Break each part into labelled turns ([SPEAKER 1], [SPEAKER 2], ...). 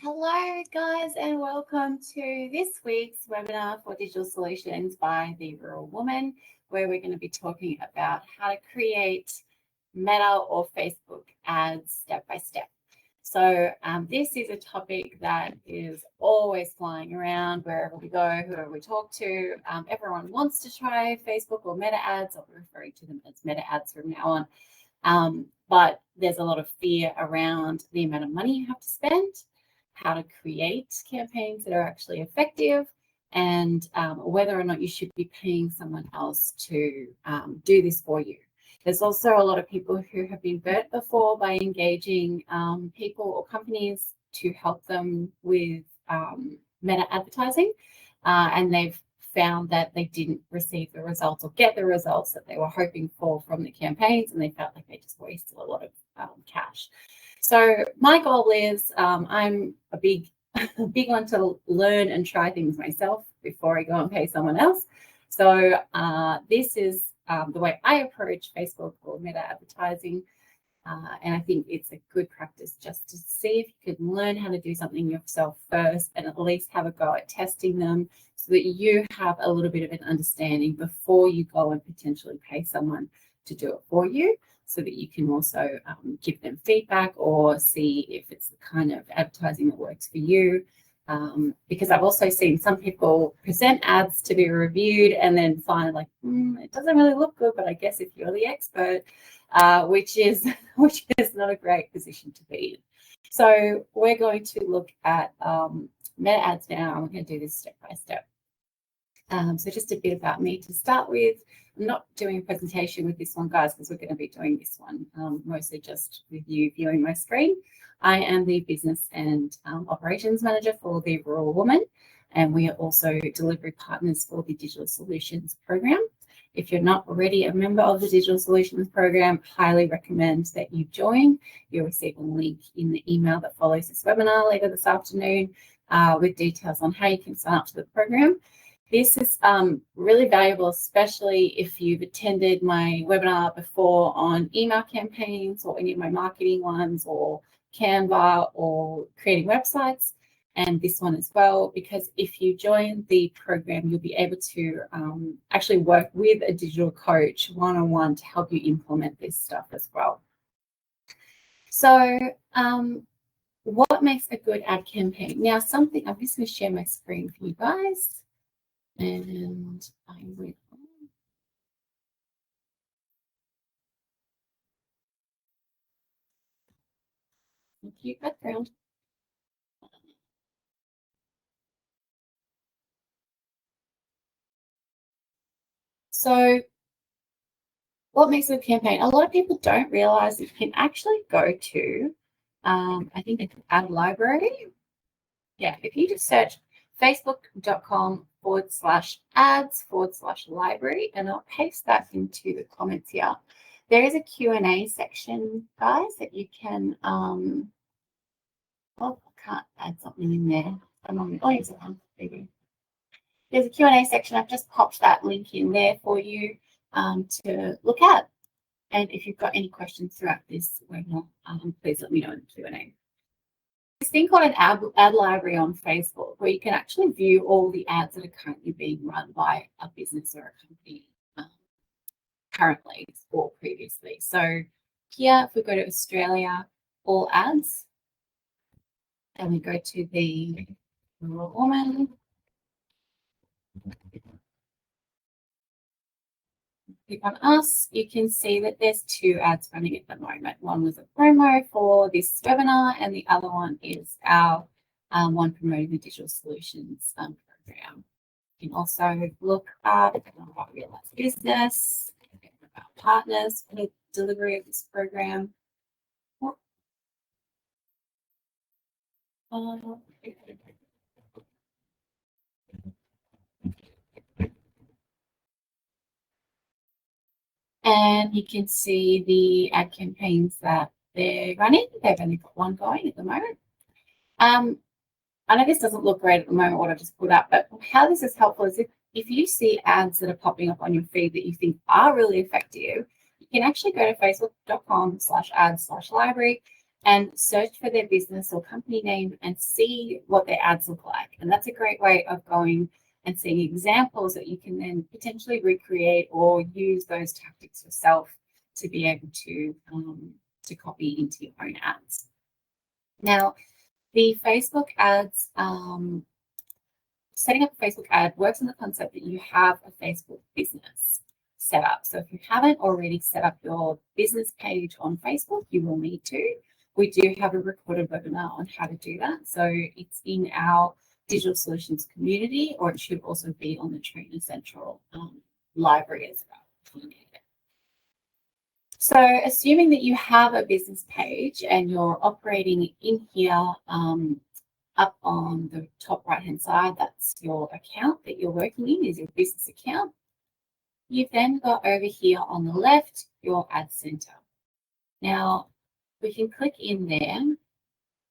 [SPEAKER 1] Hello guys and welcome to this week's webinar for Digital Solutions by the Rural Woman, where we're going to be talking about how to create Meta or Facebook ads step by step. So this is a topic that is always flying around wherever we go, whoever we talk to. Everyone wants to try Facebook or Meta ads. I'll be referring to them as Meta ads from now on. But there's a lot of fear around the amount of money you have to spend, how to create campaigns that are actually effective, and whether or not you should be paying someone else to do this for you. There's also a lot of people who have been burnt before by engaging people or companies to help them with meta advertising, and they've found that they didn't receive the results or get the results that they were hoping for from the campaigns, and they felt like they just wasted a lot of cash. So my goal is I'm a big one to learn and try things myself before I go and pay someone else. So this is the way I approach Facebook or Meta advertising. And I think it's a good practice just to see if you can learn how to do something yourself first and at least have a go at testing them so that you have a little bit of an understanding before you go and potentially pay someone to do it for you, so that you can also give them feedback or see if it's the kind of advertising that works for you. Because I've also seen some people present ads to be reviewed and then find like, it doesn't really look good, but I guess if you're the expert, which is not a great position to be in. So we're going to look at Meta ads now, and we're going to do this step by step. So just a bit about me to start with. I'm not doing a presentation with this one, guys, because we're going to be doing this one mostly just with you viewing my screen. I am the Business and Operations Manager for the Rural Woman, and we are also delivery partners for the Digital Solutions Program. If you're not already a member of the Digital Solutions Program, highly recommend that you join. You'll receive a link in the email that follows this webinar later this afternoon with details on how you can sign up to the program. This is really valuable, especially if you've attended my webinar before on email campaigns or any of my marketing ones or Canva or creating websites, and this one as well, because if you join the program, you'll be able to actually work with a digital coach one-on-one to help you implement this stuff as well. So what makes a good ad campaign? Now, I'm just going to share my screen for you guys. And I will. Cute background. So what makes a campaign? A lot of people don't realize that you can actually go to, I think it's ad library. Yeah, if you just search facebook.com/ads/library, and I'll paste that into the comments here. There is a Q&A section, guys, that you can, I can't add something in there. There's a Q&A section. I've just popped that link in there for you to look at. And if you've got any questions throughout this webinar, please let me know in the Q&A. This thing called an ad library on Facebook, where you can actually view all the ads that are currently being run by a business or a company currently or previously. So here, if we go to Australia, all ads, and we go to the Rural Woman, click on us, you can see that there's two ads running at the moment. One was a promo for this webinar, and the other one is our one promoting the Digital Solutions program. You can also look at our realized business, our partners for the delivery of this program. And you can see the ad campaigns that they're running. They've only got one going at the moment. I know this doesn't look great at the moment, what I've just put up, but how this is helpful is if you see ads that are popping up on your feed that you think are really effective, you can actually go to facebook.com/ads/library, and search for their business or company name and see what their ads look like. And that's a great way of going and seeing examples that you can then potentially recreate or use those tactics yourself to be able to copy into your own ads. Now, the Facebook ads, setting up a Facebook ad works on the concept that you have a Facebook business set up. So if you haven't already set up your business page on Facebook, you will need to. We do have a recorded webinar on how to do that. So it's in our Digital Solutions community, or it should also be on the Trainer Central library as well. So assuming that you have a business page and you're operating in here up on the top right-hand side, that's your account that you're working in, is your business account. You've then got over here on the left, your ad center. Now, we can click in there,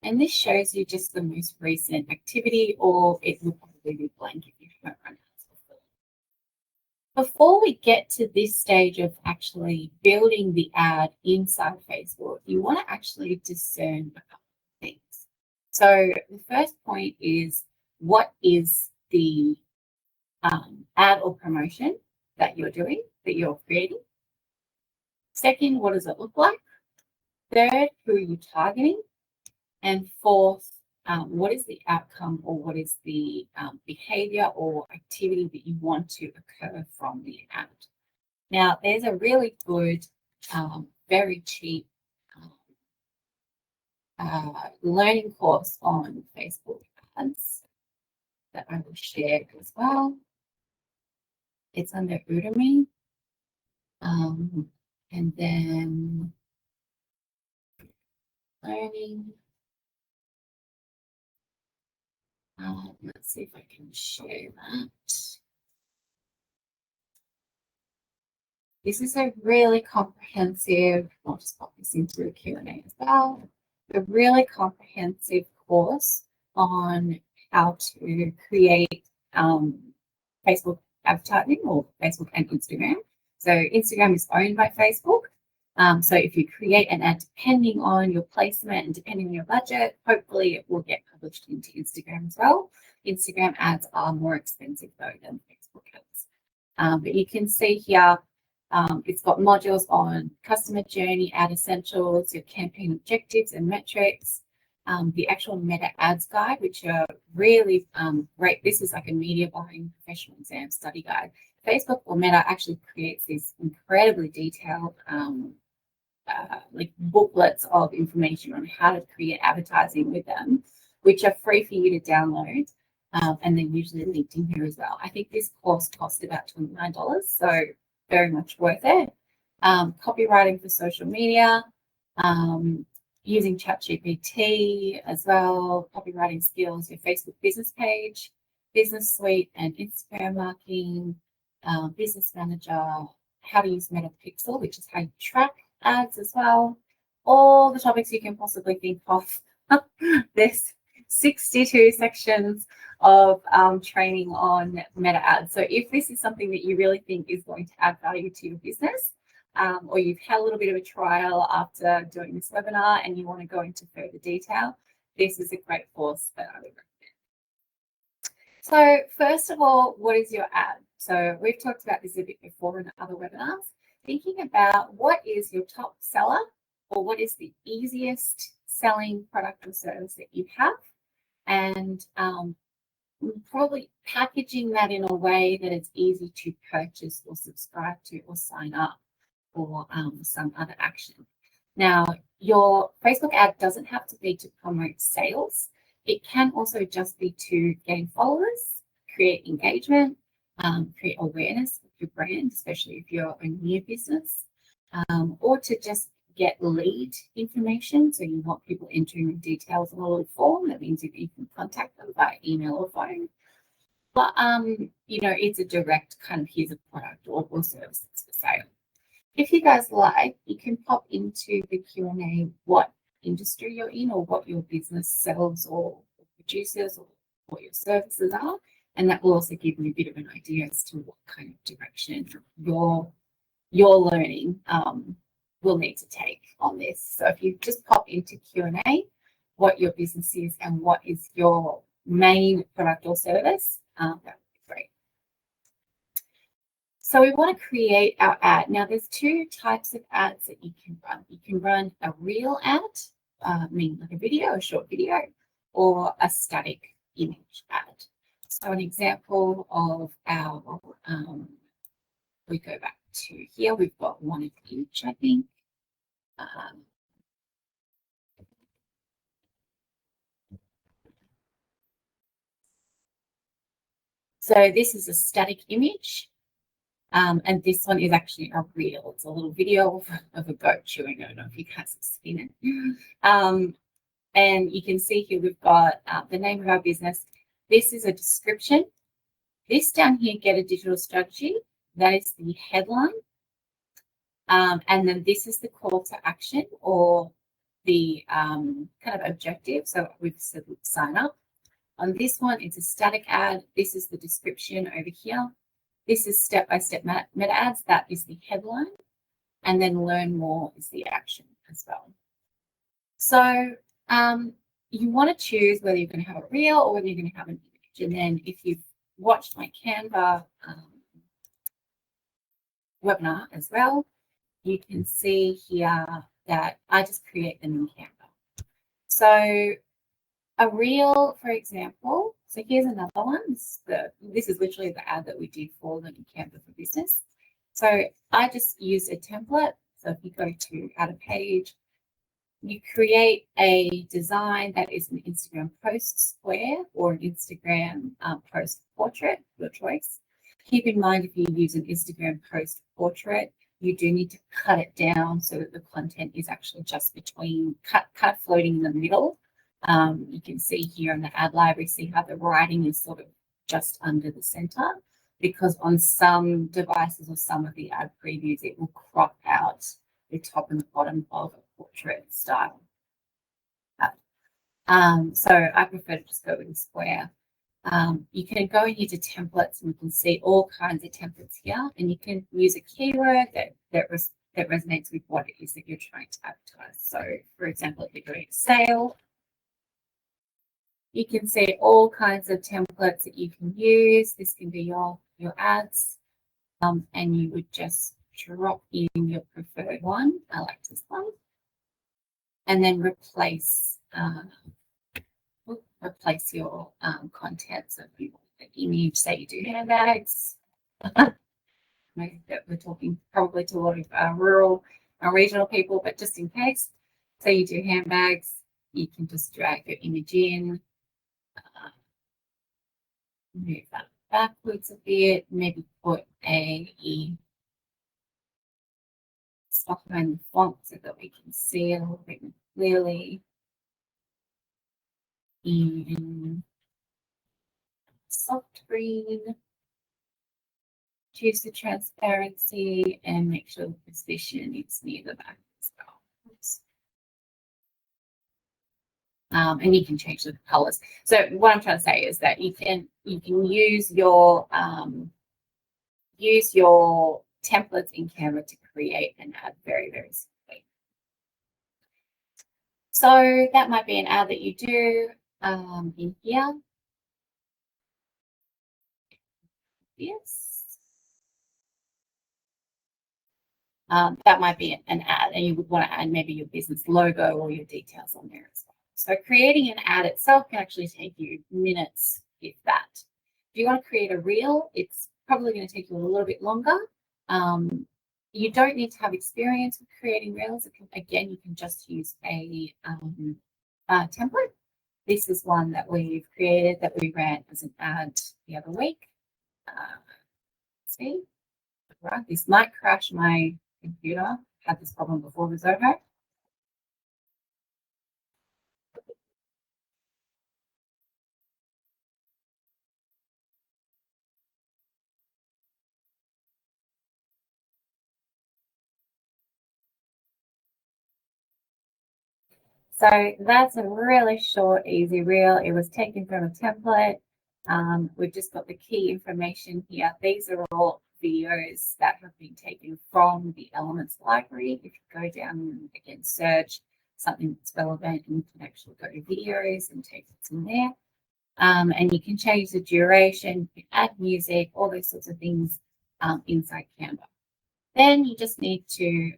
[SPEAKER 1] and this shows you just the most recent activity, or it will probably be blank if you haven't run ads before. Before we get to this stage of actually building the ad inside Facebook, you want to actually discern a couple of things. So the first point is, what is the ad or promotion that you're doing, that you're creating? Second, what does it look like? Third, who are you targeting? And fourth, what is the outcome, or what is the behavior or activity that you want to occur from the ad? Now, there's a really good, very cheap learning course on Facebook ads that I will share as well. It's under Udemy. And then learning. Let's see if I can share that. This is a really comprehensive, I'll just pop this into the Q&A as well, a really comprehensive course on how to create Facebook advertising, or Facebook and Instagram. So Instagram is owned by Facebook. So if you create an ad, depending on your placement and depending on your budget, hopefully it will get published into Instagram as well. Instagram ads are more expensive though than Facebook ads. But you can see here, it's got modules on customer journey, ad essentials, your campaign objectives and metrics, the actual meta ads guide, which are really great. This is like a media buying professional exam study guide. Facebook or Meta actually creates these incredibly detailed like booklets of information on how to create advertising with them, which are free for you to download, and then usually linked in here as well. I think this course cost about $29, so very much worth it. Copywriting for social media, using ChatGPT as well, copywriting skills, your Facebook business page, business suite and Instagram marketing, business manager, how to use Meta Pixel, which is how you track ads as well. All the topics you can possibly think of. There's 62 sections of training on Meta ads. So if this is something that you really think is going to add value to your business, or you've had a little bit of a trial after doing this webinar and you want to go into further detail, this is a great course that I would recommend. So first of all, what is your ad? So we've talked about this a bit before in other webinars, thinking about what is your top seller, or what is the easiest selling product or service that you have, and probably packaging that in a way that it's easy to purchase or subscribe to or sign up for some other action. Now, your Facebook ad doesn't have to be to promote sales. It can also just be to gain followers, create engagement, create awareness of your brand, especially if you're a new business, or to just get lead information. So you want people entering the details on a little form. That means you can contact them by email or phone. But, you know, it's a direct kind of, here's a product or service that's for sale. If you guys like, you can pop into the Q&A what industry you're in, or what your business sells or produces, or what your services are. And that will also give you a bit of an idea as to what kind of direction you're learning will need to take on this. So if you just pop into Q&A what your business is and what is your main product or service, that would be great. So we want to create our ad. Now there's two types of ads that you can run. You can run a real ad, meaning like a video, a short video, or a static image ad. So an example of our, we go back to here, we've got one of each, I think. So this is a static image, and this one is actually a reel. It's a little video of a goat chewing. I don't know if you guys have seen it. And you can see here we've got the name of our business. This is a description. This down here, get a digital strategy. That is the headline. And then this is the call to action or the kind of objective. So we've said sign up. On this one, it's a static ad. This is the description over here. This is step-by-step meta ads. That is the headline. And then learn more is the action as well. So you want to choose whether you're going to have a reel or whether you're going to have an image. And then if you've watched my Canva webinar as well, you can see here that I just create them in Canva. So a reel, for example, so here's another one. This is literally the ad that we did for them in Canva for Business. So I just use a template. So if you go to add a page, you create a design that is an Instagram post square or an Instagram post portrait, your choice. Keep in mind, if you use an Instagram post portrait, you do need to cut it down so that the content is actually just between, kind of floating in the middle. You can see here in the ad library, see how the writing is sort of just under the center, because on some devices or some of the ad previews, it will crop out the top and the bottom of a portrait style. So I prefer to just go in square. You can go in here to templates and you can see all kinds of templates here, and you can use a keyword that resonates with what it is that you're trying to advertise. So for example, if you're doing a sale, you can see all kinds of templates that you can use. This can be your ads, and you would just drop in your preferred one. I like this one, and then replace your content. So if you want the image, say you do handbags. We're talking probably to a lot of rural and regional people, but just in case, say you do handbags, you can just drag your image in, move that backwards a bit, maybe put a stuff behind the font so that we can see it a little bit more clearly. In soft green, choose the transparency and make sure the position is near the back as well. And you can change the colors. So what I'm trying to say is that you can use your templates in Canva to create an ad very, very simply. So that might be an ad that you do in here. Yes. That might be an ad, and you would want to add maybe your business logo or your details on there as well. So creating an ad itself can actually take you minutes, if that. If you want to create a reel, it's probably going to take you a little bit longer. You don't need to have experience with creating reels. Again, you can just use a template. This is one that we've created that we ran as an ad the other week. See, right? This might crash my computer. Had this problem before with Zoho. So that's a really short, easy reel. It was taken from a template. We've just got the key information here. These are all videos that have been taken from the Elements library. If you go down and again search something that's relevant, and you can actually go to videos and take it from there. And you can change the duration, you can add music, all those sorts of things inside Canva. Then you just need to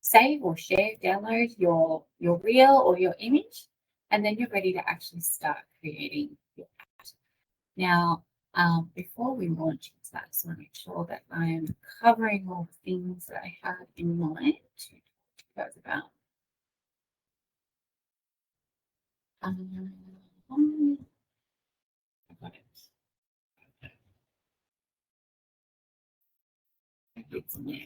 [SPEAKER 1] save or share, download your reel or your image, and then you're ready to actually start creating your ad. Now, before we launch into that, I just want to make sure that I am covering all the things that I had in mind to talk to you guys about. I got it. It's in there.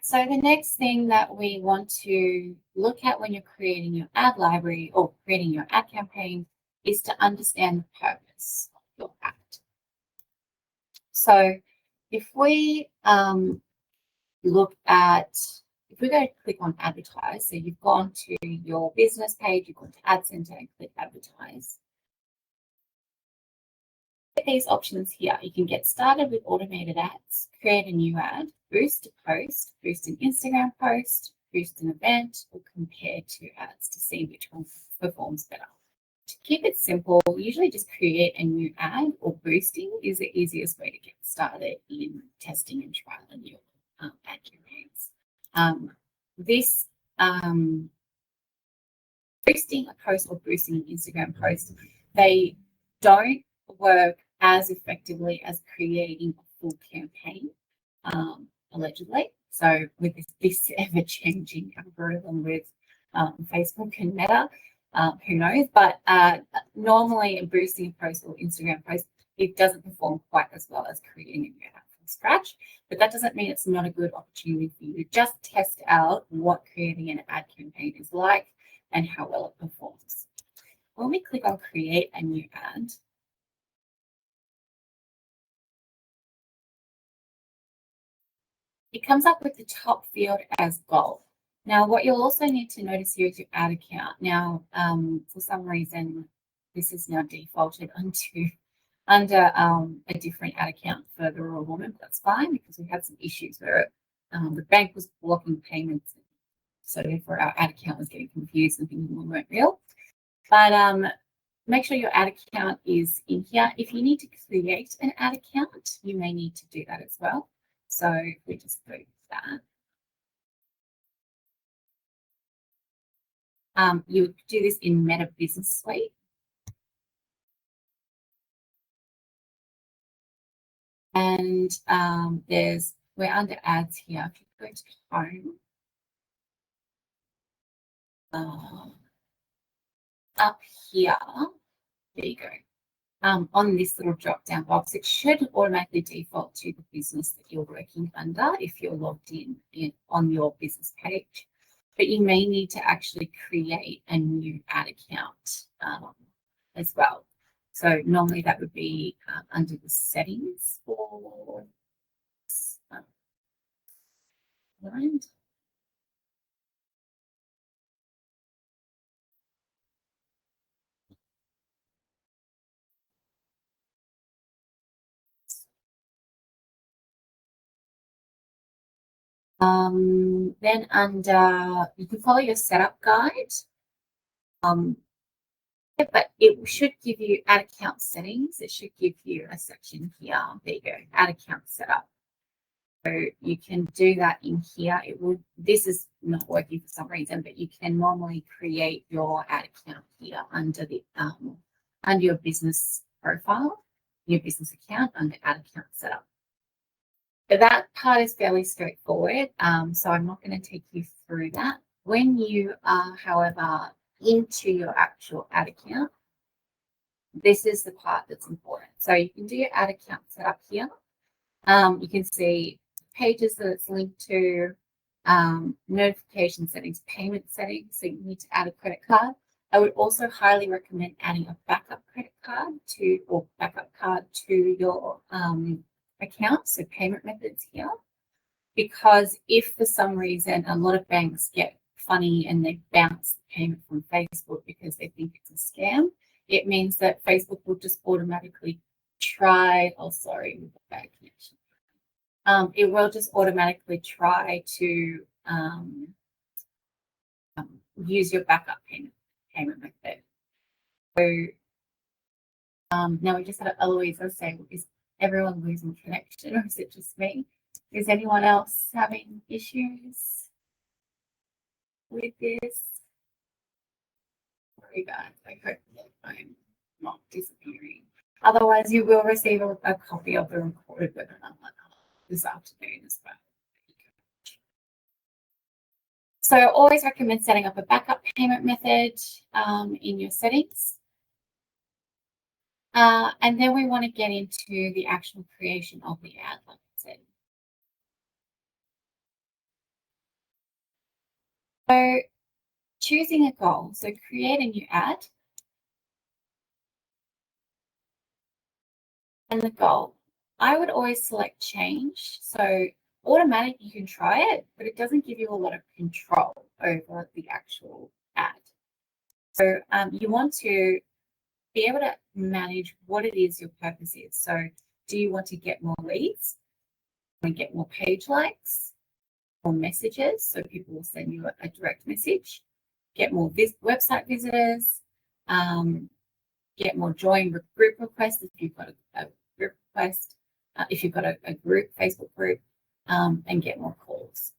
[SPEAKER 1] So the next thing that we want to look at when you're creating your ad library or creating your ad campaign is to understand the purpose of your ad. So if we if we go to click on advertise, so you've gone to your business page, you've gone to Ad Center and click advertise. These options here, you can get started with automated ads, create a new ad, boost a post, boost an Instagram post, boost an event, or compare two ads to see which one performs better. To keep it simple, usually just create a new ad, or boosting is the easiest way to get started in testing and trialing your ad campaigns. Boosting a post or boosting an Instagram post, they don't work as effectively as creating a full campaign, allegedly. So with this ever-changing algorithm with Facebook and Meta, who knows? But normally boosting a post or Instagram post, it doesn't perform quite as well as creating a new ad from scratch. But that doesn't mean it's not a good opportunity for you to just test out what creating an ad campaign is like and how well it performs. When we click on create a new ad, it comes up with the top field as goal. Now, what you'll also need to notice here is your ad account. Now, for some reason, this is now defaulted under a different ad account for the Rural Woman, but that's fine because we had some issues where the bank was blocking payments. So therefore our ad account was getting confused and thinking we weren't real. But make sure your ad account is in here. If you need to create an ad account, you may need to do that as well. So if we just go to that. You would do this in Meta Business Suite. And we're under ads here. If you go to home, up here, there you go. On this little drop down box, it should automatically default to the business that you're working under if you're logged in on your business page. But you may need to actually create a new ad account as well. So normally that would be under the settings for right. Then under, you can follow your setup guide. But it should give you ad account settings. It should give you a section here. There you go, ad account setup. So you can do that in here. This is not working for some reason, but you can normally create your ad account here under the under your business profile, your business account under ad account setup. But that part is fairly straightforward. So I'm not going to take you through that. When you are, however, into your actual ad account, this is the part that's important. So you can do your ad account setup here. You can see pages that it's linked to, notification settings, payment settings. So you need to add a credit card. I would also highly recommend adding a backup credit card or backup card to your account. So payment methods here, because if for some reason a lot of banks get funny and they bounce the payment from Facebook because they think it's a scam, it means that Facebook will just automatically try, oh, sorry, we've got bad connection. It will just automatically try to use your backup payment method. So now we just had Eloisa say, is everyone losing connection or is it just me? Is anyone else having issues with this? Sorry guys, I hope that I'm not disappearing. Otherwise, you will receive a copy of the recorded webinar this afternoon as well. So I always recommend setting up a backup payment method in your settings. And then we want to get into the actual creation of the ad, like I said. So choosing a goal, so create a new ad. And the goal, I would always select change. So automatic, you can try it, but it doesn't give you a lot of control over the actual ad. So you want to be able to manage what it is your purpose is. So do you want to get more leads? Want to get more page likes or messages? So people will send you a direct message. Get more website visitors. Get more join group requests if you've got a group request. If you've got a group, Facebook group, and get more calls.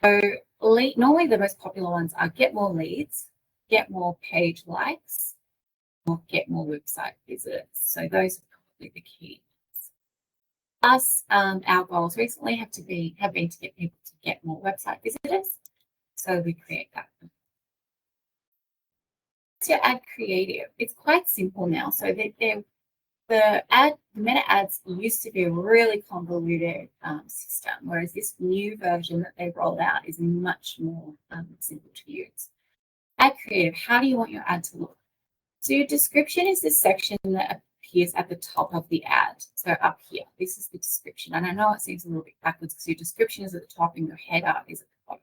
[SPEAKER 1] So normally the most popular ones are get more leads, get more page likes, or get more website visitors. So those are probably the key. Us, our goals recently have been to get people to get more website visitors. So we create that. To add creative, it's quite simple now. So the meta ads used to be a really convoluted system, whereas this new version that they've rolled out is much more simple to use. Add creative. How do you want your ad to look? So your description is the section that appears at the top of the ad. So up here, this is the description. And I know it seems a little bit backwards because your description is at the top and your header is at the bottom.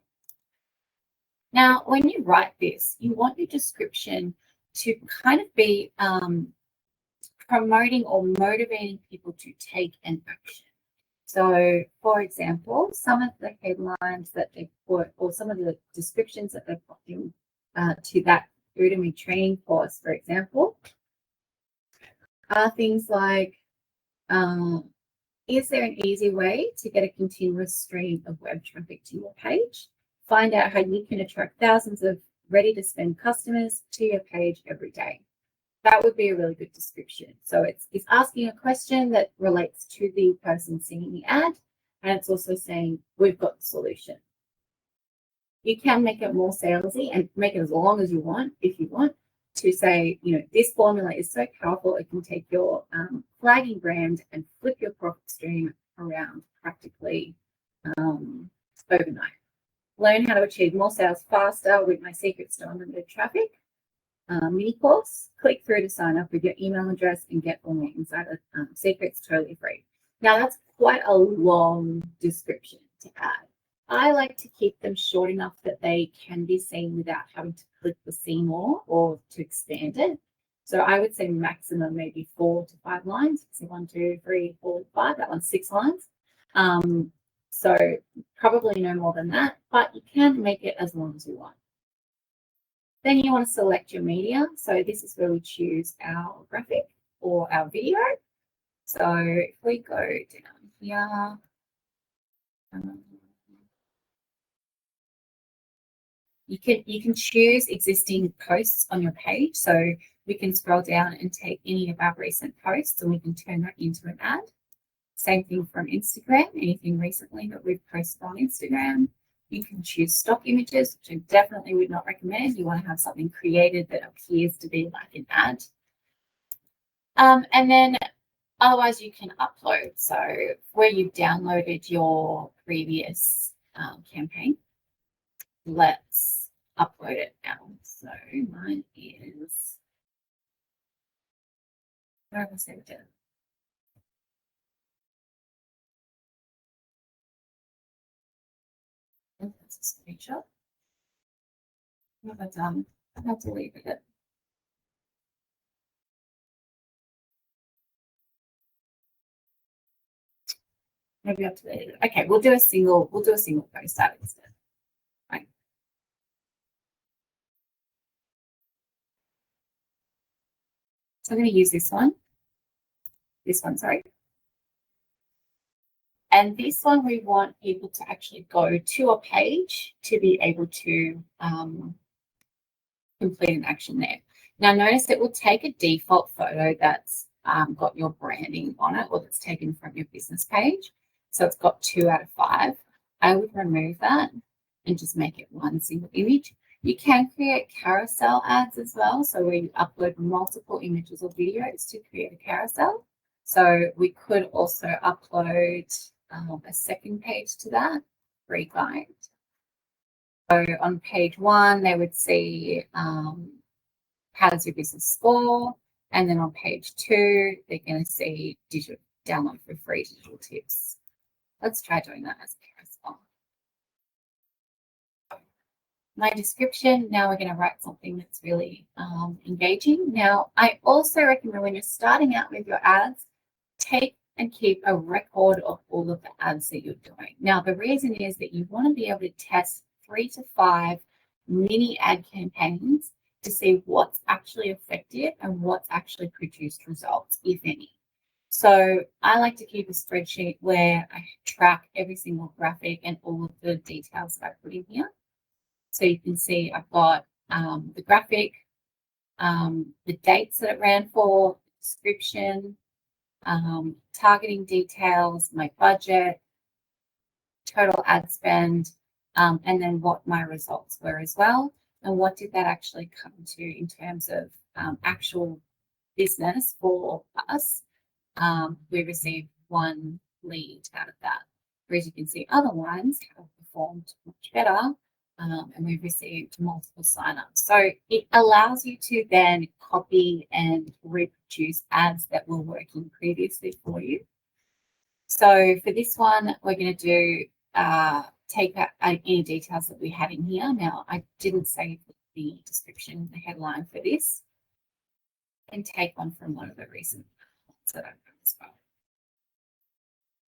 [SPEAKER 1] Now, when you write this, you want your description to kind of be promoting or motivating people to take an action. So, for example, some of the headlines that they put or some of the descriptions that they're putting to that Udemy training course, for example, are things like, is there an easy way to get a continuous stream of web traffic to your page? Find out how you can attract thousands of ready-to-spend customers to your page every day. That would be a really good description. So it's asking a question that relates to the person seeing the ad, and it's also saying, we've got the solution. You can make it more salesy and make it as long as you want, if you want, to say, this formula is so powerful, it can take your flagging brand and flip your profit stream around practically overnight. Learn how to achieve more sales faster with my secrets to unlimited traffic mini course. Click through to sign up with your email address and get all my insider secrets totally free. Now that's quite a long description to add. I like to keep them short enough that they can be seen without having to click the see more or to expand it. So I would say maximum maybe 4 to 5 lines. So 1, 2, 3, 4, 5. That one's 6 lines. So probably no more than that, but you can make it as long as you want. Then you want to select your media. So this is where we choose our graphic or our video. So if we go down here, you can choose existing posts on your page. So we can scroll down and take any of our recent posts and we can turn that into an ad. Same thing from Instagram, anything recently that we've posted on Instagram. You can choose stock images, which I definitely would not recommend. You want to have something created that appears to be like an ad. And then otherwise you can upload. So where you've downloaded your previous campaign, let's upload it now. So mine is, where have I saved it? That's a screenshot. What have I done? I have deleted it. maybe up to the, okay, we'll do a single post ad instead. Right. So I'm going to use this one, sorry. And this one, we want people to actually go to a page to be able to complete an action there. Now notice it will take a default photo that's got your branding on it, or that's taken from your business page. So it's got 2 out of 5. I would remove that and just make it one single image. You can create carousel ads as well. So where you upload multiple images or videos to create a carousel. So we could also upload a second page to that, free guide. So on page 1, they would see how does your business score? And then on page 2, they're going to see digital download for free digital tips. Let's try doing that as a carousel. My description, now we're going to write something that's really engaging. Now, I also recommend when you're starting out with your ads, take and keep a record of all of the ads that you're doing. Now, the reason is that you want to be able to test 3 to 5 mini ad campaigns to see what's actually effective and what's actually produced results, if any. So I like to keep a spreadsheet where I track every single graphic and all of the details that I put in here. So you can see I've got the graphic, the dates that it ran for, description, targeting details, my budget, total ad spend, and then what my results were as well. And what did that actually come to in terms of actual business for us? We received 1 lead out of that. Whereas you can see other ones have performed much better, and we've received multiple signups. So it allows you to then copy and reproduce ads that were working previously for you. So for this one, we're going to do take out any details that we had in here. Now, I didn't save the description, the headline for this, and take one from one of the recent ones that I've done as well.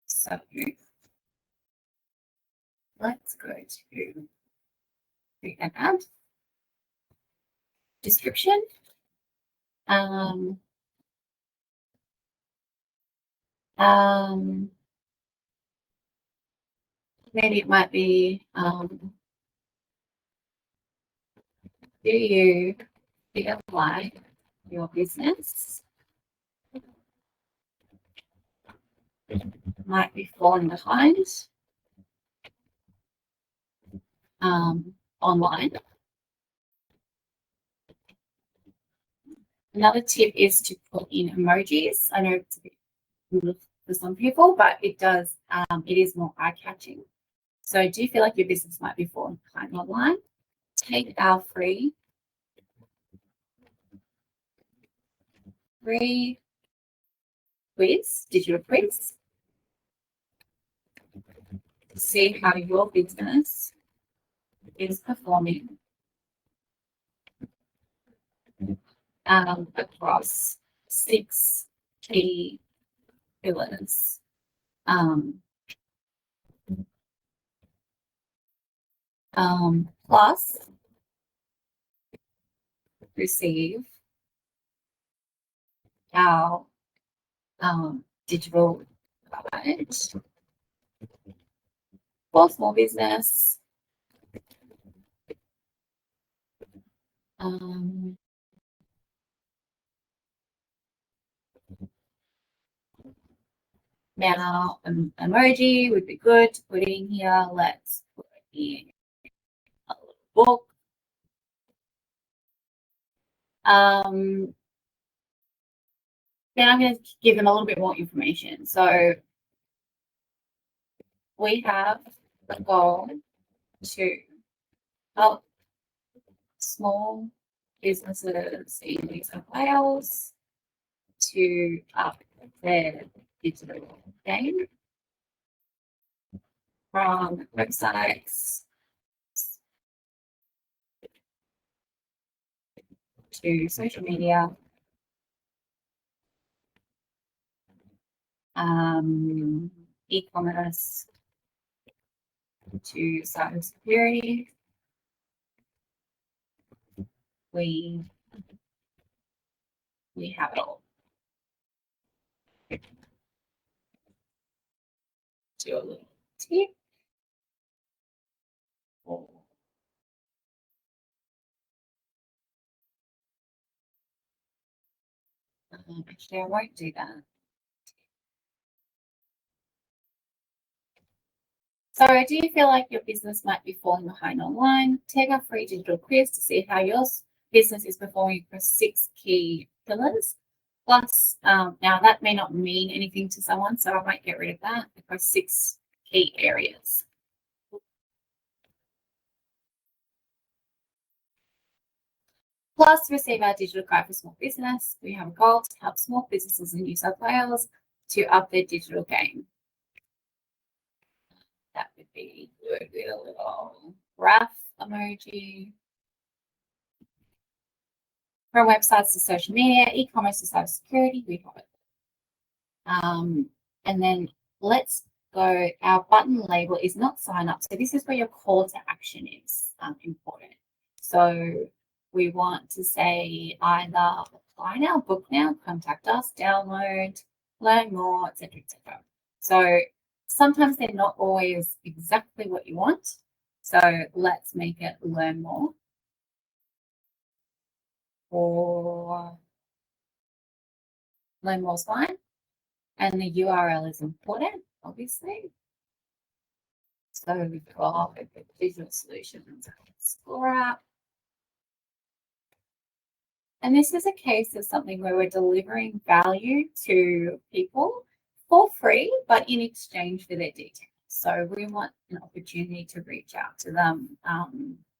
[SPEAKER 1] So let's go to create an ad. Description. Maybe it might be, do you feel like your business might be falling behind online? Another tip is to put in emojis. I know it's a bit good for some people, but it does, it is more eye-catching. So do you feel like your business might be falling behind online? Take our free quiz, digital quiz, to see how your business is performing across 6 key pillars. Plus receive our digital guide for small business. Now, emoji would be good to put in here. Let's put in a little book. Then I'm going to give them a little bit more information. So we have the goal to help small businesses in New South Wales to up their digital game from websites to social media, e-commerce to cybersecurity. We have it all. Do a little tip. Actually, I won't do that. So do you feel like your business might be falling behind online? Take our free digital quiz to see how your business is performing across 6 key pillars. Plus, now that may not mean anything to someone, so I might get rid of that, across 6 key areas. Plus, receive our digital guide for small business. We have a goal to help small businesses in New South Wales to up their digital game. That would be good with a little graph emoji. From websites to social media, e-commerce to cybersecurity, we have it. And then let's go. Our button label is not sign up. So this is where your call to action is important. So we want to say either apply now, book now, contact us, download, learn more, etc., etc. So sometimes they're not always exactly what you want. So let's make it learn more. Or learn more is fine. And the URL is important, obviously. So we've got Digital Solutions Explorer. And this is a case of something where we're delivering value to people for free, but in exchange for their details. So we want an opportunity to reach out to them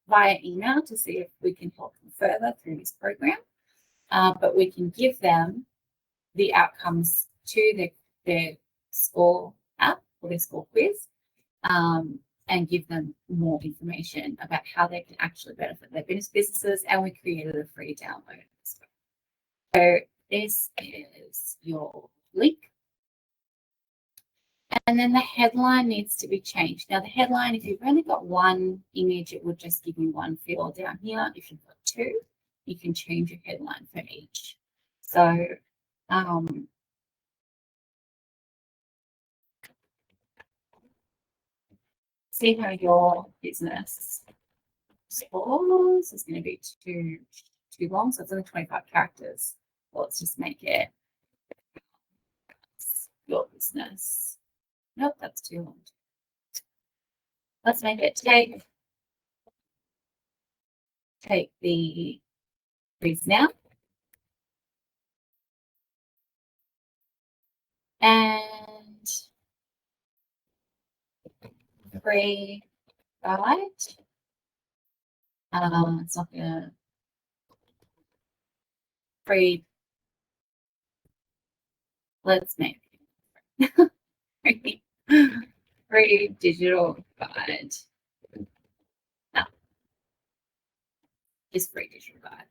[SPEAKER 1] via email to see if we can help them further through this program. But we can give them the outcomes to their score app or their score quiz, and give them more information about how they can actually benefit their businesses. And we created a free download. So this is your link. And then the headline needs to be changed. Now the headline, if you've only got one image, it would just give you one field down here. If you've got two, you can change your headline for each. So see how your business scores is going to be too long, so it's only 25 characters. Well, let's just make it your business. Nope, that's too long. Let's make it take the quiz now. And free guide. It's not gonna free. Let's make free digital guide. No, just free digital guide.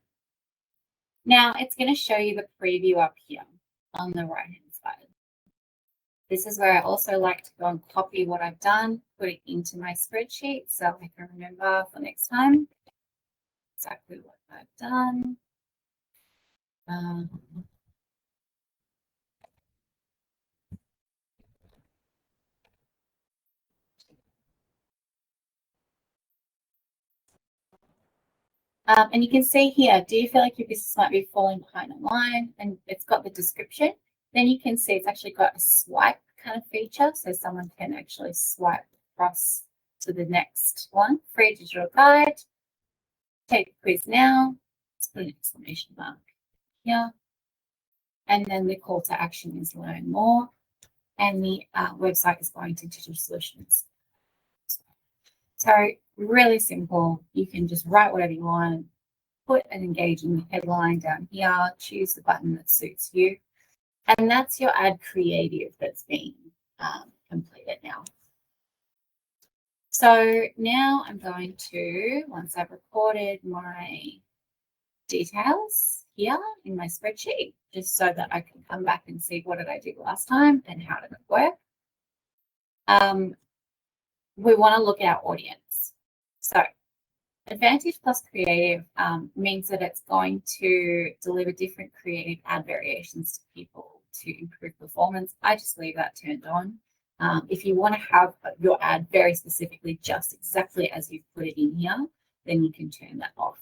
[SPEAKER 1] Now it's going to show you the preview up here on the right hand side. This is where I also like to go and copy what I've done, put it into my spreadsheet so I can remember for next time exactly what I've done. And you can see here, do you feel like your business might be falling behind online? And it's got the description. Then you can see it's actually got a swipe kind of feature. So someone can actually swipe across to the next one. Free digital guide. Take the quiz now. Let's put an exclamation mark here. And then the call to action is learn more. And the website is going to Digital Solutions. So really simple. You can just write whatever you want, put an engaging headline down here, choose the button that suits you. And that's your ad creative that's been completed now. So now I'm going to, once I've recorded my details here in my spreadsheet, just so that I can come back and see what did I do last time and how did it work. we want to look at our audience. So Advantage plus creative means that it's going to deliver different creative ad variations to people to improve performance. I just leave that turned on. If you want to have your ad very specifically just exactly as you've put it in here, then you can turn that off.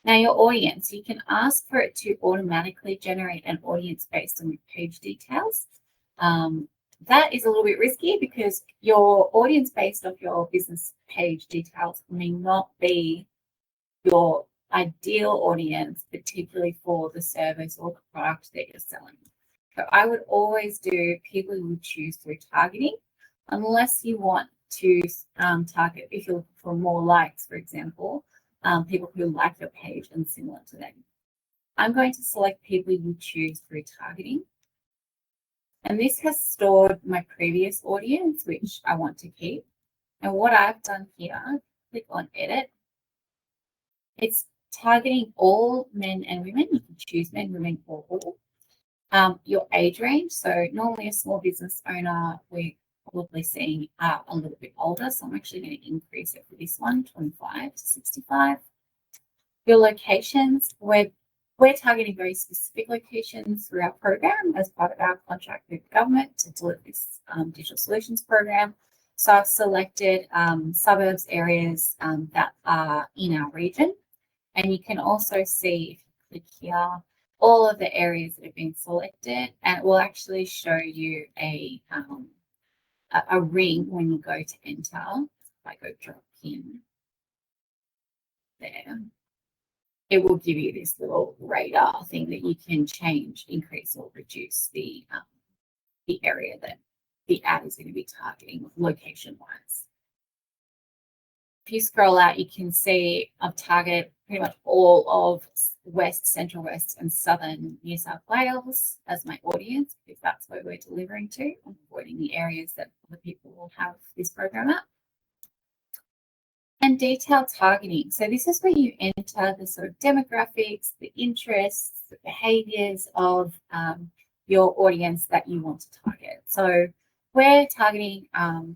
[SPEAKER 1] Now your audience, you can ask for it to automatically generate an audience based on your page details. That is a little bit risky because your audience based off your business page details may not be your ideal audience, particularly for the service or the product that you're selling. So I would always do people you choose through targeting, unless you want to target, if you're looking for more likes, for example, people who like your page and similar to them. I'm going to select people you choose through targeting. And this has stored my previous audience, which I want to keep. And what I've done here, click on edit. It's targeting all men and women. You can choose men, women, or all. Your age range. So normally a small business owner, we're probably seeing a little bit older. So I'm actually going to increase it for this one, 25 to 65. Your locations, we're targeting very specific locations through our program as part of our contract with the government to deliver this digital solutions program. So I've selected suburbs areas that are in our region. And you can also see, if you click here, all of the areas that have been selected, and it will actually show you a ring when you go to enter. If I go drop in there, it will give you this little radar thing that you can change, increase or reduce the area that the ad is going to be targeting location-wise. If you scroll out, you can see I've targeted pretty much all of West, Central West and Southern New South Wales as my audience, because that's where we're delivering to. I'm avoiding the areas that other people will have this program at. And detailed targeting. So this is where you enter the sort of demographics, the interests, the behaviors of your audience that you want to target. So we're targeting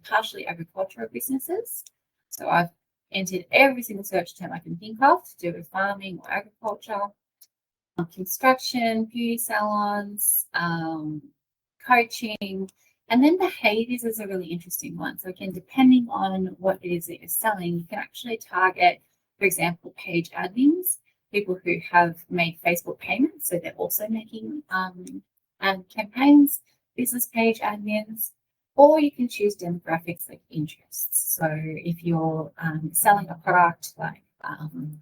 [SPEAKER 1] partially agricultural businesses. So I've entered every single search term I can think of to do with farming or agriculture, construction, beauty salons, coaching. And then behaviors is a really interesting one. So again, depending on what it is that you're selling, you can actually target, for example, page admins, people who have made Facebook payments. So they're also making ad campaigns, business page admins, or you can choose demographics like interests. So if you're selling a product like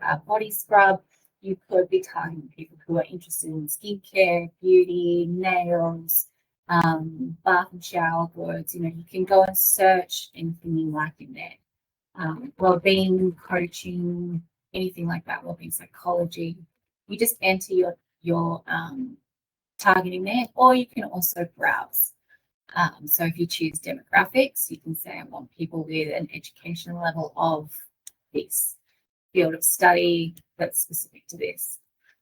[SPEAKER 1] a body scrub, you could be targeting people who are interested in skincare, beauty, nails, bath and shower goods. You know, you can go and search anything you like in there. Wellbeing, coaching, anything like that, wellbeing psychology. You just enter your targeting there, or you can also browse. So if you choose demographics, you can say I want people with an education level of this field of study that's specific to this.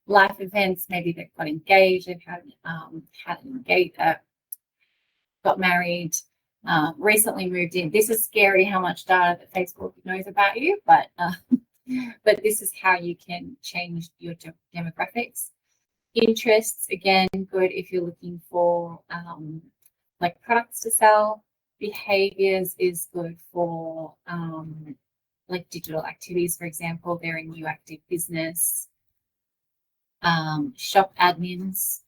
[SPEAKER 1] Life events, maybe they've got engaged, they've had got married, recently moved in. This is scary how much data that Facebook knows about you, but this is how you can change your demographics. Interests, again, good if you're looking for like products to sell. Behaviors is good for like digital activities, for example. They're a new active business. Shop admins,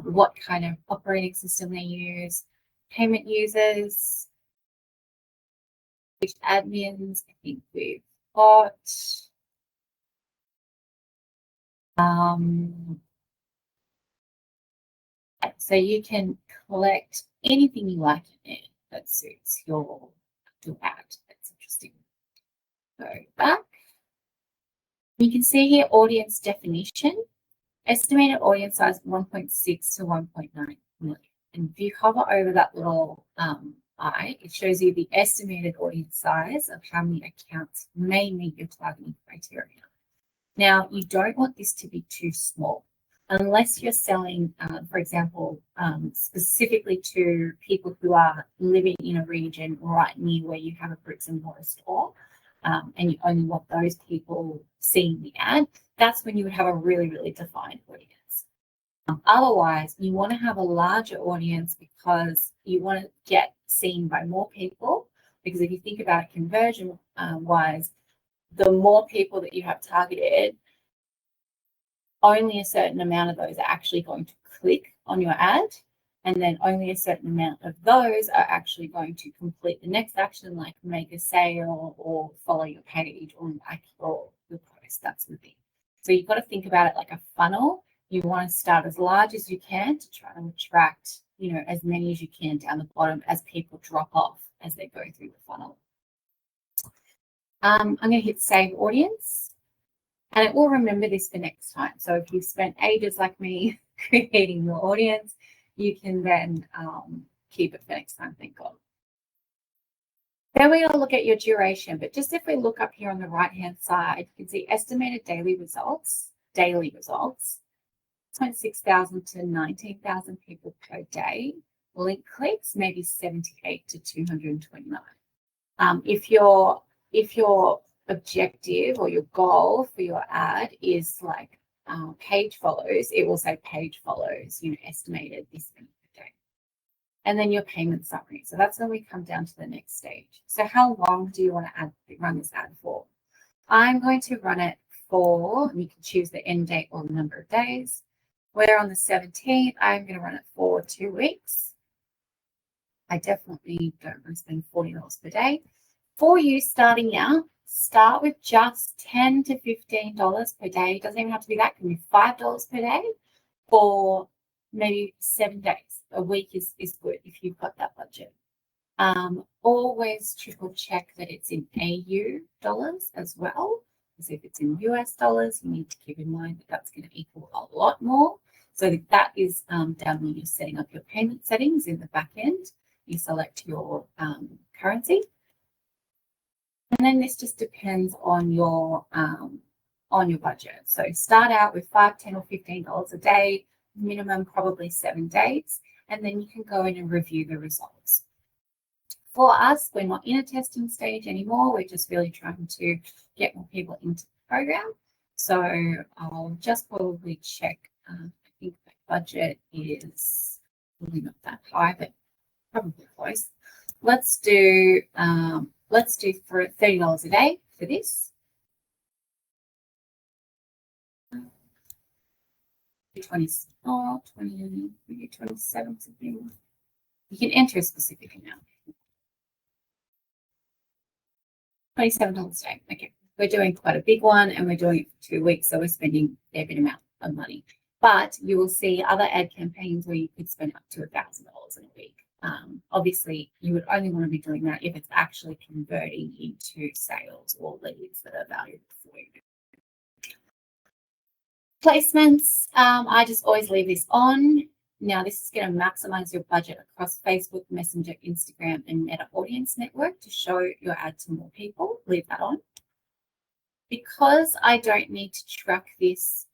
[SPEAKER 1] what kind of operating system they use. Payment users, which admins, I think we've got. So you can collect anything you like in there that suits your ad. That's interesting. Go back. You can see here audience definition. Estimated audience size 1.6 to 1.9 million. And if you hover over that little eye, it shows you the estimated audience size of how many accounts may meet your targeting criteria. Now, you don't want this to be too small. unless you're selling, for example, specifically to people who are living in a region right near where you have a bricks and mortar store, and you only want those people seeing the ad, that's when you would have a really, really defined audience. Otherwise, you want to have a larger audience because you want to get seen by more people. Because if you think about it conversion wise, the more people that you have targeted, only a certain amount of those are actually going to click on your ad, and then only a certain amount of those are actually going to complete the next action, like make a sale or follow your page or like your post, that sort of thing. So you've got to think about it like a funnel. You want to start as large as you can to try and attract, as many as you can down the bottom as people drop off as they go through the funnel. I'm going to hit save audience, and it will remember this for next time. So if you've spent ages like me creating your audience, you can then keep it for next time, thank God. Then we're going to look at your duration, but just if we look up here on the right-hand side, you can see estimated daily results, 26,000 to 19,000 people per day. Link clicks, maybe 78 to 229. If your objective or your goal for your ad is like page follows, it will say page follows, estimated this many per day. And then your payment summary. So that's when we come down to the next stage. So how long do you want to run this ad for? I'm going to run it for, you can choose the end date or the number of days. Where on the 17th, I'm going to run it for 2 weeks. I definitely don't want to spend $40 per day. For you starting out, start with just $10 to $15 per day. It doesn't even have to be that. It can be $5 per day for maybe 7 days. A week is good if you've got that budget. Always triple check that it's in AU dollars as well. Because if it's in US dollars, you need to keep in mind that that's going to equal a lot more. So that is down when you're setting up your payment settings in the back end. You select your currency. And then this just depends on your budget. So start out with $5, $10, or $15 a day, minimum probably 7 days, and then you can go in and review the results. For us, we're not in a testing stage anymore. We're just really trying to get more people into the program. So I'll just probably check. I think the budget is really not that high, but probably close. Let's do for $30 a day for this. 27 something. You can enter a specific amount. $27 a day. Okay, we're doing quite a big one, and we're doing it for 2 weeks, so we're spending a bit amount of money. But you will see other ad campaigns where you could spend up to $1,000 in a week. Obviously, you would only want to be doing that if it's actually converting into sales or leads that are valuable for you. Placements, I just always leave this on. Now, this is going to maximize your budget across Facebook, Messenger, Instagram, and Meta Audience Network to show your ad to more people. Leave that on. Because I don't need to track this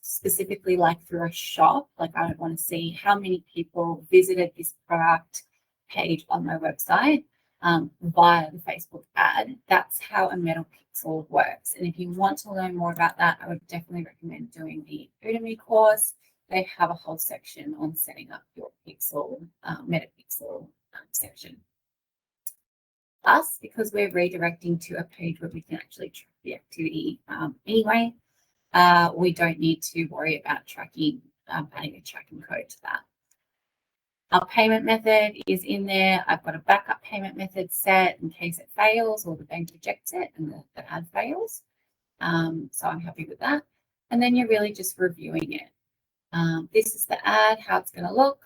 [SPEAKER 1] specifically like through a shop, like I don't want to see how many people visited this product page on my website via the Facebook ad. That's how a Meta Pixel works. And if you want to learn more about that, I would definitely recommend doing the Udemy course. They have a whole section on setting up your Pixel, Meta Pixel section. Us, because we're redirecting to a page where we can actually track the activity anyway, we don't need to worry about tracking, adding a tracking code to that. Our payment method is in there. I've got a backup payment method set in case it fails or the bank rejects it and the ad fails. So I'm happy with that. And then you're really just reviewing it. This is the ad, how it's going to look.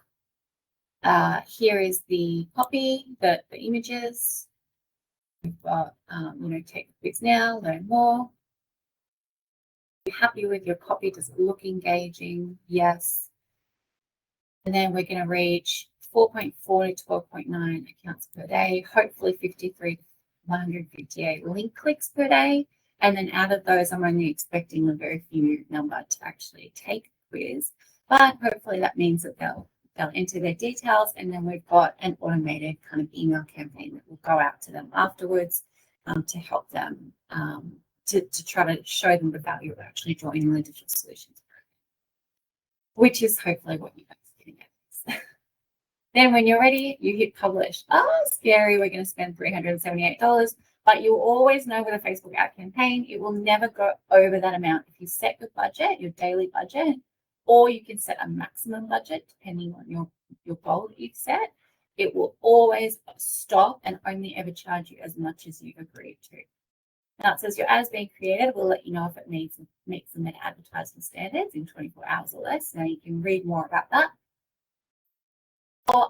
[SPEAKER 1] Here is the copy, the images. We've got, take the quiz now, learn more. You're happy with your copy? Does it look engaging? Yes. And then we're going to reach 4.4 to 12.9 accounts per day, hopefully 53 to 158 link clicks per day. And then out of those, I'm only expecting a very few number to actually take quiz, but hopefully that means that they'll enter their details, and then we've got an automated kind of email campaign that will go out to them afterwards to help them to try to show them the value of actually joining the digital solutions program, which is hopefully what you guys are getting at. Then when you're ready, you hit publish. Oh, scary, we're going to spend $378, but you'll always know with a Facebook ad campaign, it will never go over that amount. If you set your budget, your daily budget, or you can set a maximum budget depending on your goal that you've set, it will always stop and only ever charge you as much as you've agreed to. Now it says your ad is being created. We'll let you know if it meets the meta advertising standards in 24 hours or less. Now you can read more about that. Or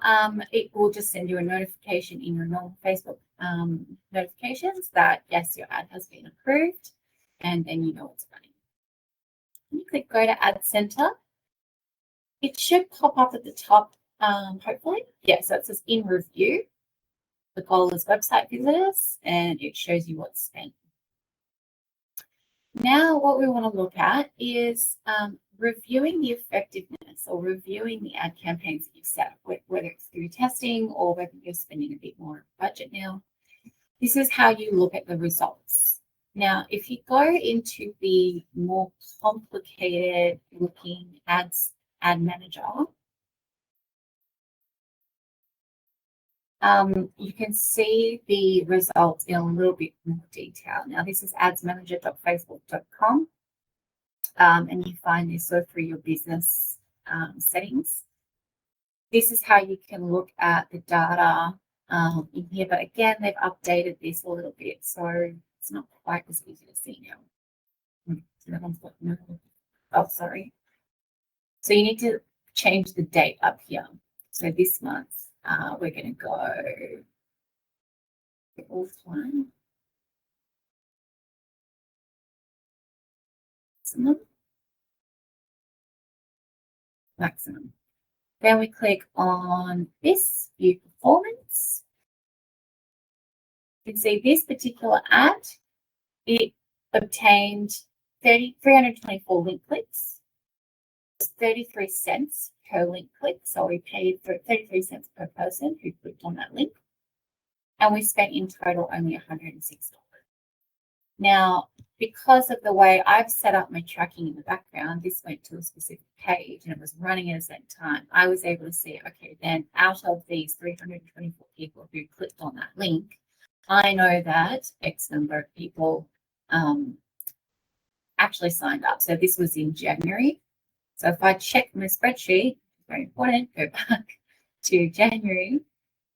[SPEAKER 1] it will just send you a notification in your normal Facebook notifications that yes, your ad has been approved, and then you know it's running. When you click go to Ad Center, it should pop up at the top, hopefully. Yeah, so it says in review. The goal is website visitors, and it shows you what's spent. Now, what we want to look at is reviewing the effectiveness or reviewing the ad campaigns that you've set up, whether it's through testing or whether you're spending a bit more budget now. This is how you look at the results. Now, if you go into the more complicated looking ad manager, you can see the results in a little bit more detail. Now, this is adsmanager.facebook.com, and you find this sort of through your business settings. This is how you can look at the data in here, but again, they've updated this a little bit, so it's not quite as easy to see now. So that one's got no. Oh, sorry. So you need to change the date up here. So this month, we're going to go offline. Maximum. Then we click on this, view performance. You can see this particular ad, it obtained 324 link clicks, 33 cents per link click. So we paid for 33 cents per person who clicked on that link. And we spent in total only $106. Now, because of the way I've set up my tracking in the background, this went to a specific page and it was running at a certain time. I was able to see, okay, then out of these 324 people who clicked on that link, I know that X number of people actually signed up. So this was in January. So if I check my spreadsheet, very important, go back to January,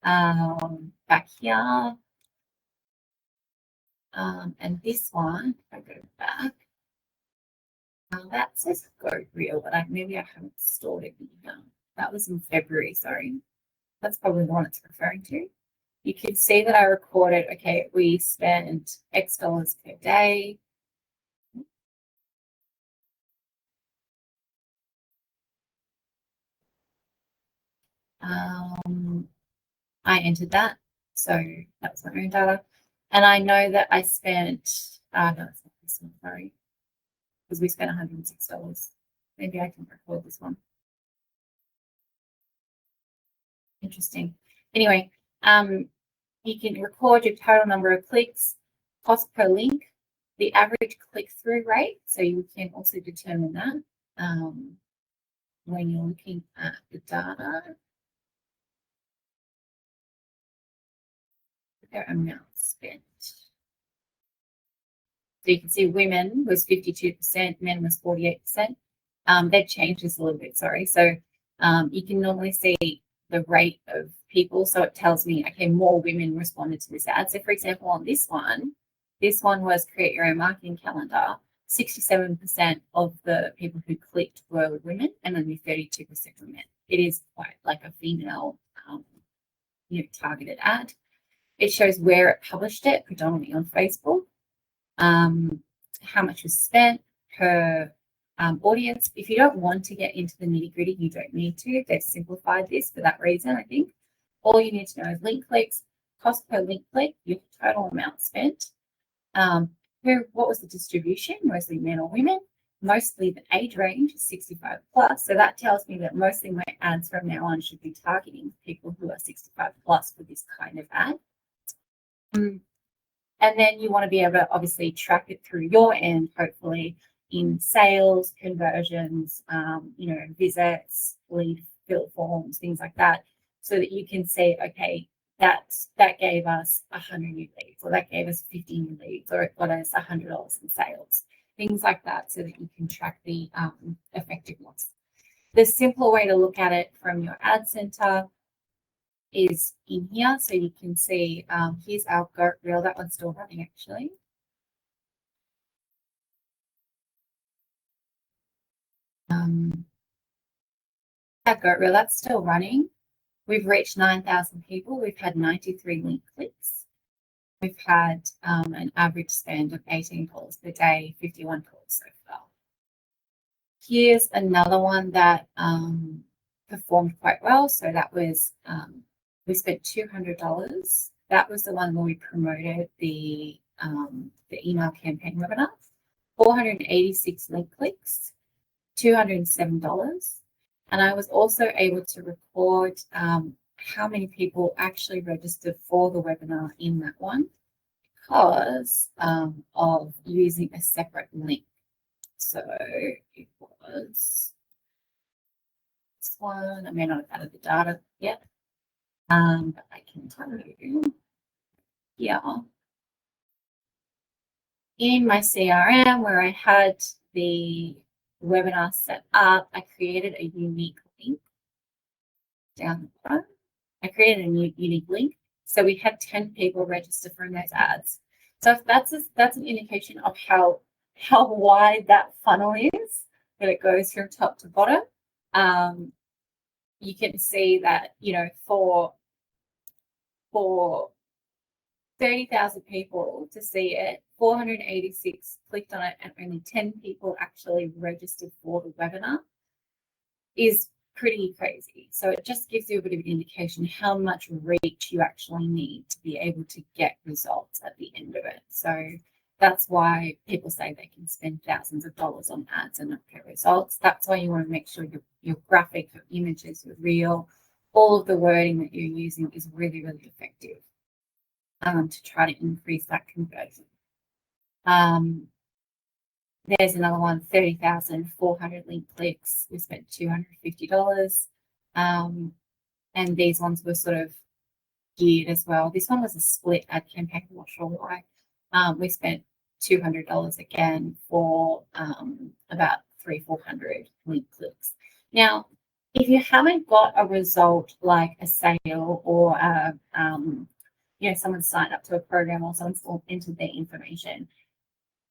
[SPEAKER 1] back here, and this one, if I go back, that says go real, but maybe I haven't stored it in here. That was in February, sorry. That's probably the one it's referring to. You can see that I recorded, okay, we spent X dollars per day. I entered that, so that was my own data. And I know that I spent, no, it's not this one, sorry, because we spent $106. Maybe I can record this one. Interesting. Anyway, you can record your total number of clicks, cost per link, the average click-through rate, so you can also determine that when you're looking at the data. Their amount spent. So you can see women was 52%, men was 48%. They've changed this a little bit, sorry. So you can normally see the rate of people. So it tells me, okay, more women responded to this ad. So for example, on this one was create your own marketing calendar. 67% of the people who clicked were women and only 32% were men. It is quite like a female targeted ad. It shows where it published it, predominantly on Facebook, how much was spent per audience. If you don't want to get into the nitty-gritty, you don't need to. They've simplified this for that reason, I think. All you need to know is link clicks, cost per link click, your total amount spent, what was the distribution, mostly men or women, mostly the age range is 65 plus. So that tells me that mostly my ads from now on should be targeting people who are 65 plus for this kind of ad. And then you want to be able to obviously track it through your end, hopefully in sales, conversions, visits, lead fill forms, things like that, so that you can say, okay, that gave us 100 new leads, or that gave us 50 new leads, or it got us $100 in sales, things like that, so that you can track the effectiveness. The simple way to look at it from your ad center is in here. So you can see, here's our goat reel. That one's still running actually. That goat reel, that's still running. We've reached 9,000 people. We've had 93 link clicks. We've had an average spend of $18 per day, 51 calls so far. Here's another one that performed quite well. So that was, we spent $200. That was the one where we promoted the email campaign webinar. 486 link clicks, $207. And I was also able to record how many people actually registered for the webinar in that one because of using a separate link. So it was this one. I may not have added the data yet, but I can tell you here in my CRM where I had the webinar set up, I created a unique link down the bottom. I created a new unique link. So we had 10 people register from those ads. So if that's an indication of how wide that funnel is, that it goes from top to bottom. You can see that, for 30,000 people to see it, 486 clicked on it, and only 10 people actually registered for the webinar is pretty crazy. So it just gives you a bit of an indication how much reach you actually need to be able to get results at the end of it. So that's why people say they can spend thousands of dollars on ads and not get results. That's why you want to make sure your graphic, your images are real. All of the wording that you're using is really, really effective to try to increase that conversion. There's another one, 30,400 link clicks. We spent $250. And these ones were sort of geared as well. This one was a split ad campaign, I'm not sure why. We spent $200 again for about 300-400 link clicks. Now, if you haven't got a result like a sale or someone signed up to a program or someone's entered their information,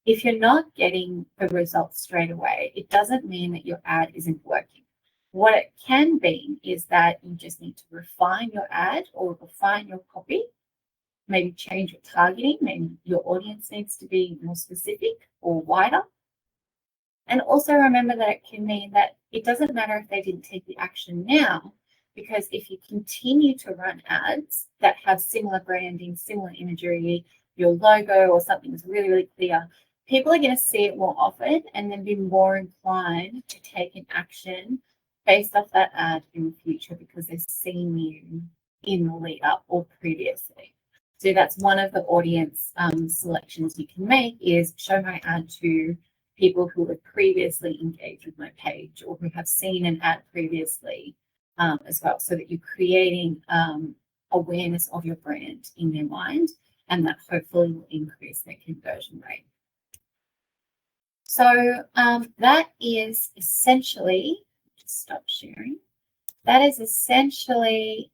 [SPEAKER 1] if you're not getting the results straight away, it doesn't mean that your ad isn't working. What it can be is that you just need to refine your ad or refine your copy, maybe change your targeting, maybe your audience needs to be more specific or wider. And also remember that it can mean that it doesn't matter if they didn't take the action now, because if you continue to run ads that have similar branding, similar imagery, your logo or something is really, really clear, people are going to see it more often and then be more inclined to take an action based off that ad in the future because they've seen you in the lead up or previously. So that's one of the audience selections you can make, is show my ad to people who have previously engaged with my page or who have seen an ad previously as well, so that you're creating awareness of your brand in their mind, and that hopefully will increase their conversion rate. So that is essentially, just stop sharing, that is essentially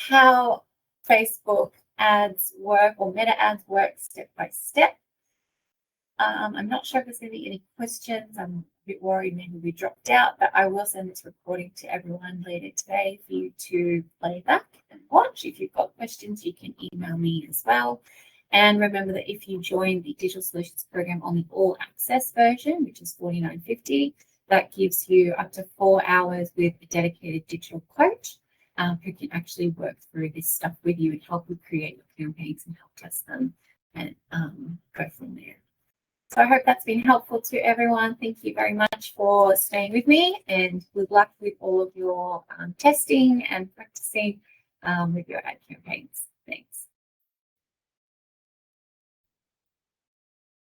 [SPEAKER 1] how Facebook ads work, or meta ads work step by step. I'm not sure if there's going to be any questions. I'm a bit worried maybe we dropped out, but I will send this recording to everyone later today for you to play back and watch. If you've got questions, you can email me as well. And remember that if you join the Digital Solutions program on the All Access version, which is $49.50, that gives you up to 4 hours with a dedicated digital coach who can actually work through this stuff with you and help you create your campaigns and help test them and go from there. So I hope that's been helpful to everyone. Thank you very much for staying with me, and good luck with all of your testing and practicing with your ad campaigns.